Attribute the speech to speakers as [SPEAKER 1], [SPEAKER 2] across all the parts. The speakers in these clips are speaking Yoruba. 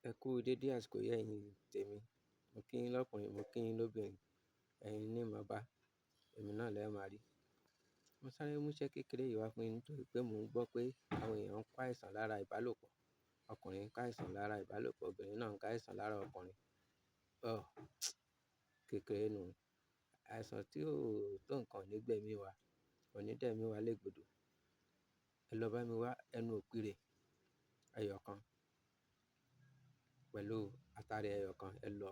[SPEAKER 1] Ẹ kú dédé àsìkò yìí ẹ̀yin tèmi. Mo kí yín lọ́kùnrin, mo kí yín lóbìnrin. Ẹ̀yin ní màá bá, èmi náà lẹ́ẹ̀ máa rí. Mo sáré múṣẹ́ kékeré yìí wá fún yín nítorí pé mò ń gbọ́ pé àwọn èèyàn ń kó àìsàn lára ìbálòpọ̀. Ọkùnrin ń ká àìsàn lára ìbálòpọ̀, obìnrin náà ń ká àìsàn lára ọkùnrin. Ọ̀, kékeré nù. Àìsàn tí ó tó nǹkan ní gbẹ̀mí wa, kò ní dẹ̀mí wa légbodò. Ẹ lọ bá mi wá ẹnu òpìrè ẹyọ kan pẹ̀lú atare ẹyọ kan, ẹ lọ,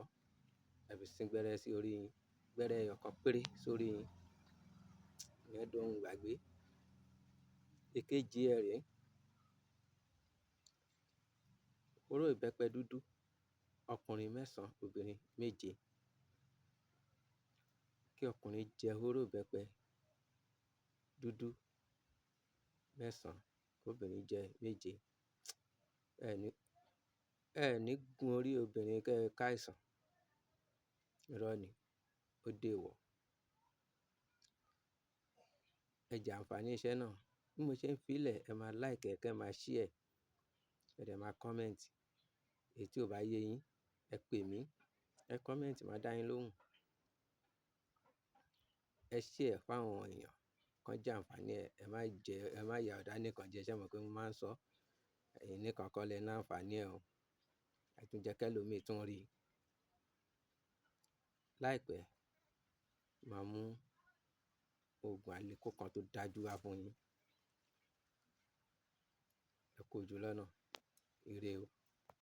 [SPEAKER 1] ẹ fi sín gbẹ́rẹ́ sí orí yín. Gbẹ́rẹ́ ẹyọ kan péré sórí yín. Ìyẹn dohun ìgbàgbé. Èkejì ẹ̀ rèé, hóró ìbẹ́pẹ dúdú, ọkùnrin 9, obìnrin 7. Kí ọkùnrin jẹ hóró ìbẹ́pẹ dúdú 9, kóbìnrin jẹ 7. Ẹ ní gun orí obìnrin kẹ́ ẹ ká àìsàn. Irọ́ ni, ó déèwọ̀. Ẹ jẹ àǹfààní iṣẹ́ náà. Bí mo ṣe ń fi lẹ̀, ẹ máa like ẹ, kí ẹ máa share, ẹ dẹ̀ máa comment. Èyí tí ò bá yé yín, ẹ pè mí, ẹ comment, màá dá yín lóhùn. Ẹ share fún àwọn èèyàn kan jẹ àǹfààní ẹ̀. Ẹ má ya ọ̀dà nìkan jẹ, ṣé mo pé mo máa ń sọ. Ẹ̀yin nìkan kọ́ lẹ ní àǹfààní ẹ̀ o. Ẹ tún jẹ́ kí ẹlòmíì tún rí. Láìpẹ́, màá mú òògùn àlékún kan tó dájú wá fún yín. Ẹ kú ojú lọ́nà. Ire o.